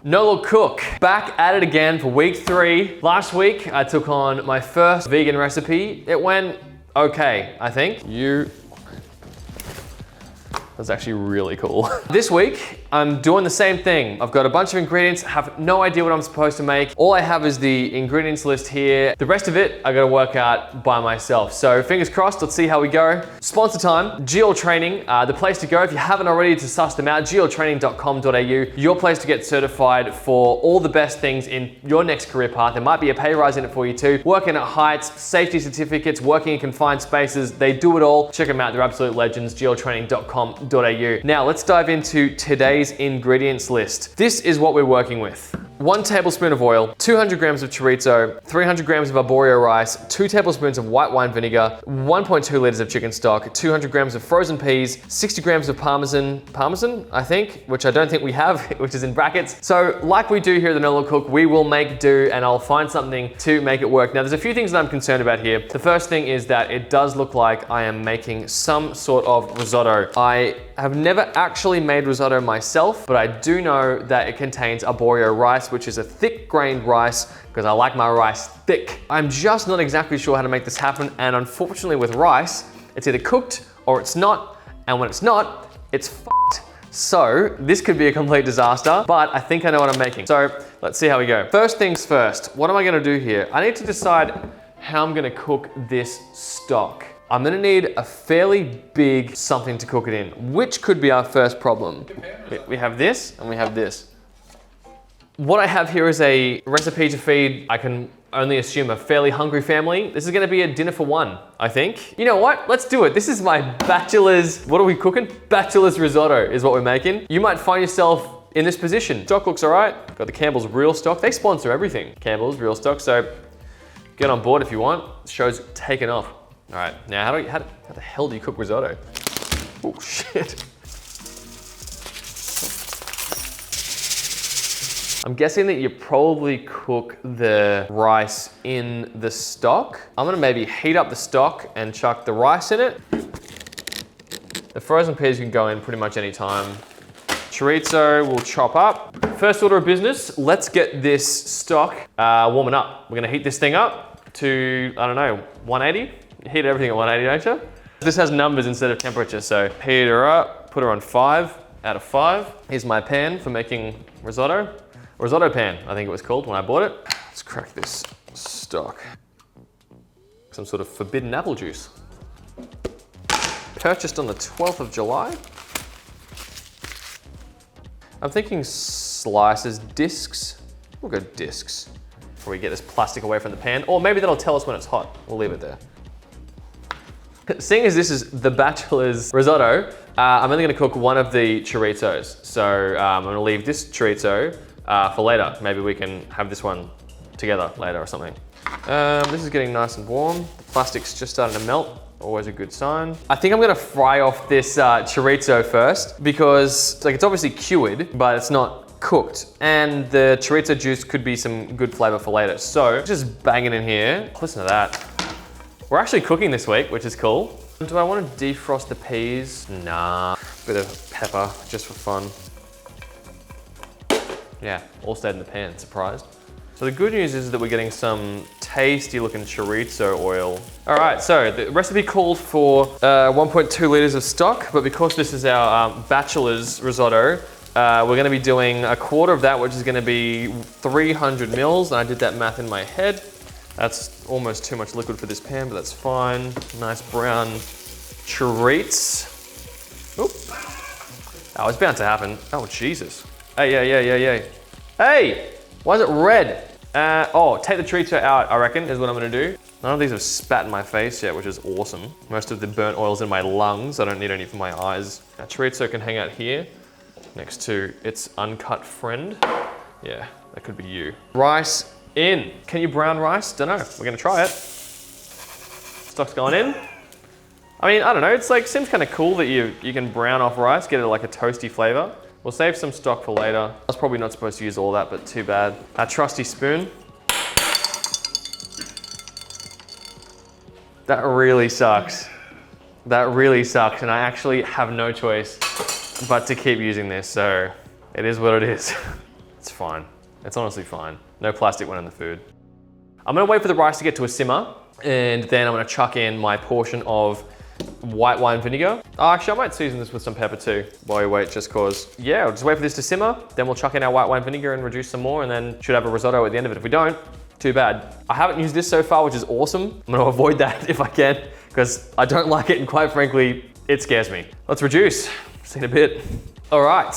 No Look Cook, back at it again for week 3. Last week, I took on my first vegan recipe. It went okay, I think. That's actually really cool. This week, I'm doing the same thing. I've got a bunch of ingredients, have no idea what I'm supposed to make. All I have is the ingredients list here. The rest of it, I gotta work out by myself. So fingers crossed, let's see how we go. Sponsor time, GL Training, the place to go if you haven't already to suss them out, gltraining.com.au, your place to get certified for all the best things in your next career path. There might be a pay rise in it for you too. Working at heights, safety certificates, working in confined spaces, they do it all. Check them out, they're absolute legends, gltraining.com.au. Now let's dive into today's ingredients list. This is what we're working with. 1 tablespoon of oil, 200 grams of chorizo, 300 grams of arborio rice, 2 tablespoons of white wine vinegar, 1.2 liters of chicken stock, 200 grams of frozen peas, 60 grams of parmesan, I think, which I don't think we have, which is in brackets. So like we do here at the No Look Cook, we will make do and I'll find something to make it work. Now there's a few things that I'm concerned about here. The first thing is that it does look like I am making some sort of risotto. I have never actually made risotto myself, but I do know that it contains arborio rice, which is a thick grained rice because I like my rice thick. I'm just not exactly sure how to make this happen, and unfortunately with rice, it's either cooked or it's not, and when it's not, it's f***ed. So this could be a complete disaster, but I think I know what I'm making. So let's see how we go. First things first, what am I gonna do here? I need to decide how I'm gonna cook this stock. I'm gonna need a fairly big something to cook it in, which could be our first problem. We have this and we have this. What I have here is a recipe to feed, I can only assume, a fairly hungry family. This is gonna be a dinner for 1, I think. You know what? Let's do it. This is my bachelor's, what are we cooking? Bachelor's risotto is what we're making. You might find yourself in this position. Stock looks all right. Got the Campbell's Real Stock. They sponsor everything. Campbell's Real Stock, so get on board if you want. The show's taken off. All right, now how the hell do you cook risotto? Oh shit. I'm guessing that you probably cook the rice in the stock. I'm gonna maybe heat up the stock and chuck the rice in it. The frozen peas can go in pretty much any time. Chorizo we'll chop up. First order of business, let's get this stock warming up. We're gonna heat this thing up to, I don't know, 180? You heat everything at 180, don't you? This has numbers instead of temperature, so heat her up, put her on 5 out of 5. Here's my pan for making risotto. Risotto pan, I think it was called when I bought it. Let's crack this stock. Some sort of forbidden apple juice. Purchased on the 12th of July. I'm thinking slices, discs. We'll go discs before we get this plastic away from the pan, or maybe that'll tell us when it's hot. We'll leave it there. Seeing as this is the bachelor's risotto, I'm only gonna cook one of the chorizos. So I'm gonna leave this chorizo for later. Maybe we can have this one together later or something. This is getting nice and warm. The plastic's just starting to melt. Always a good sign. I think I'm gonna fry off this chorizo first because it's obviously cured, but it's not cooked. And the chorizo juice could be some good flavor for later. So just bang it in here. Listen to that. We're actually cooking this week, which is cool. Do I want to defrost the peas? Nah, bit of pepper just for fun. Yeah, all stayed in the pan, surprised. So the good news is that we're getting some tasty looking chorizo oil. All right, so the recipe called for 1.2 liters of stock, but because this is our bachelor's risotto, we're gonna be doing a quarter of that, which is gonna be 300 mils, and I did that math in my head. That's almost too much liquid for this pan, but that's fine. Nice brown chorizo. Oop. Oh, it's bound to happen. Oh, Jesus. Hey. Hey, why is it red? Oh, take the chorizo out, I reckon, is what I'm gonna do. None of these have spat in my face yet, which is awesome. Most of the burnt oil's in my lungs. I don't need any for my eyes. Now, chorizo can hang out here next to its uncut friend. Yeah, that could be you. Rice in. Can you brown rice? Don't know. We're gonna try it. Stock's going in. I mean, I don't know. It's like, seems kind of cool that you can brown off rice, get it like a toasty flavor. We'll save some stock for later. I was probably not supposed to use all that, but too bad. Our trusty spoon. That really sucks. That really sucks, and I actually have no choice but to keep using this, so it is what it is. It's fine. It's honestly fine. No plastic went in the food. I'm gonna wait for the rice to get to a simmer, and then I'm gonna chuck in my portion of white wine vinegar. Oh, actually, I might season this with some pepper too while we wait, just cause, yeah, we'll just wait for this to simmer, then we'll chuck in our white wine vinegar and reduce some more, and then should have a risotto at the end of it. If we don't, too bad. I haven't used this so far, which is awesome. I'm gonna avoid that if I can, because I don't like it, and quite frankly, it scares me. Let's reduce. See you in a bit. All right,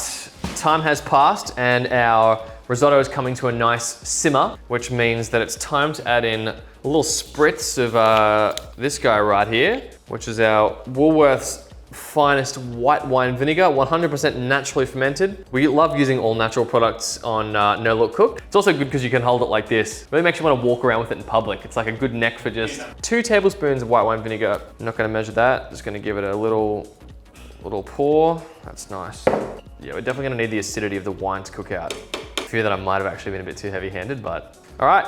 time has passed, and our risotto is coming to a nice simmer, which means that it's time to add in a little spritz of this guy right here, which is our Woolworths finest white wine vinegar, 100% naturally fermented. We love using all natural products on No Look Cook. It's also good because you can hold it like this. Really makes you want to walk around with it in public. It's like a good neck for just 2 tablespoons of white wine vinegar. I'm not going to measure that. Just going to give it a little pour. That's nice. Yeah, we're definitely going to need the acidity of the wine to cook out. I fear that I might have actually been a bit too heavy-handed, but all right,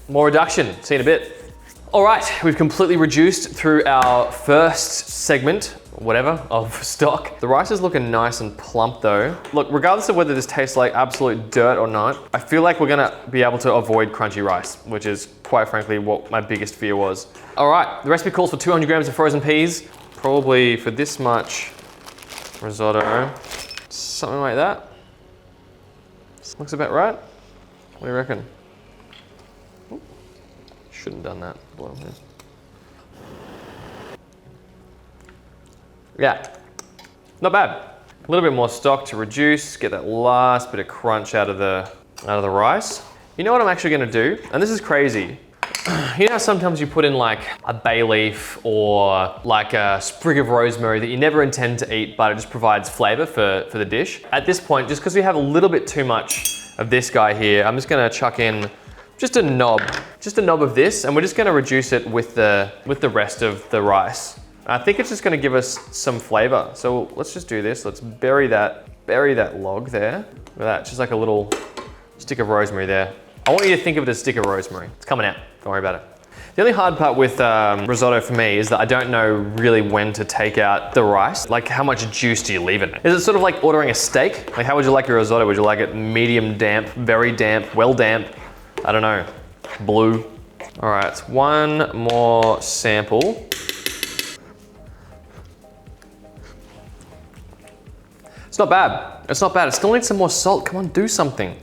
more reduction. See you in a bit. All right, we've completely reduced through our first segment, whatever, of stock. The rice is looking nice and plump though. Look, regardless of whether this tastes like absolute dirt or not, I feel like we're gonna be able to avoid crunchy rice, which is quite frankly what my biggest fear was. All right, the recipe calls for 200 grams of frozen peas, probably for this much risotto, something like that. Looks about right. What do you reckon? Ooh, shouldn't have done that. Well, yeah, not bad. A little bit more stock to reduce, get that last bit of crunch out of the rice. You know what I'm actually gonna do? And this is crazy. You know how sometimes you put in like a bay leaf or like a sprig of rosemary that you never intend to eat, but it just provides flavor for the dish. At this point, just because we have a little bit too much of this guy here, I'm just gonna chuck in just a knob of this, and we're just gonna reduce it with the rest of the rice. I think it's just gonna give us some flavor. So let's just do this. Let's bury that log there. Look at that, just like a little stick of rosemary there. I want you to think of it as a stick of rosemary. It's coming out, don't worry about it. The only hard part with risotto for me is that I don't know really when to take out the rice. Like, how much juice do you leave in it? Is it sort of like ordering a steak? Like, how would you like your risotto? Would you like it medium damp, very damp, well damp? I don't know, blue. All right, one more sample. It's not bad. It's not bad. It still needs some more salt. Come on, do something.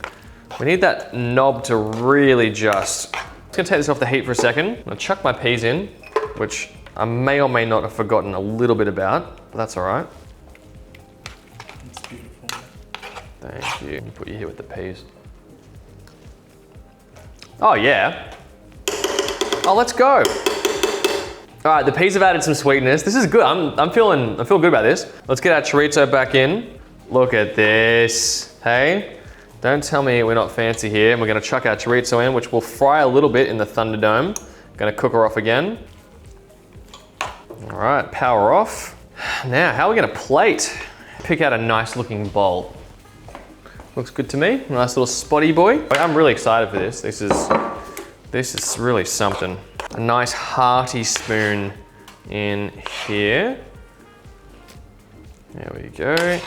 We need that knob to really just... I'm just gonna take this off the heat for a second. I'm gonna chuck my peas in, which I may or may not have forgotten a little bit about, but that's all right. It's beautiful. Thank you. Put you here with the peas. Oh yeah. Oh, let's go. All right, the peas have added some sweetness. This is good. I feel good about this. Let's get our chorizo back in. Look at this. Hey. Don't tell me we're not fancy here. And we're gonna chuck our chorizo in, which will fry a little bit in the Thunderdome. Gonna cook her off again. All right, power off. Now, how are we gonna plate? Pick out a nice looking bowl. Looks good to me. Nice little spotty boy. I'm really excited for this. This is really something. A nice hearty spoon in here. There we go.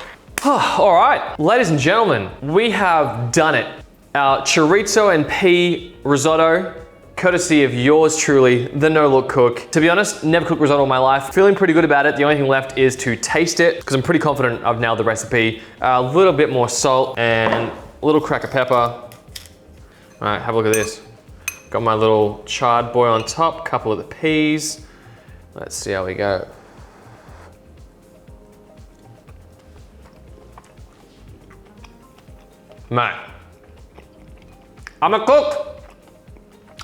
All right, ladies and gentlemen, we have done it. Our chorizo and pea risotto, courtesy of yours truly, the No Look Cook. To be honest, never cooked risotto in my life. Feeling pretty good about it. The only thing left is to taste it, because I'm pretty confident I've nailed the recipe. A little bit more salt and a little crack of pepper. All right, have a look at this. Got my little charred boy on top, couple of the peas. Let's see how we go. Mate, I'm a cook.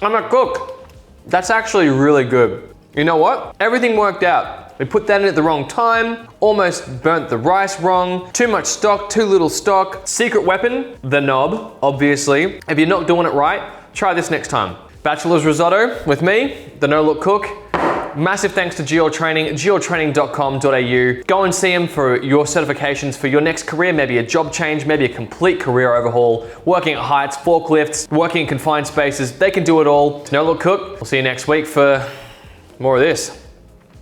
I'm a cook. That's actually really good. You know what? Everything worked out. We put that in at the wrong time, almost burnt the rice wrong, too much stock, too little stock. Secret weapon, the knob, obviously. If you're not doing it right, try this next time. Bachelor's Risotto with me, the No Look Cook. Massive thanks to Geo Training, geotraining.com.au. Go and see them for your certifications for your next career, maybe a job change, maybe a complete career overhaul, working at heights, forklifts, working in confined spaces. They can do it all. No Look Cook. We'll see you next week for more of this.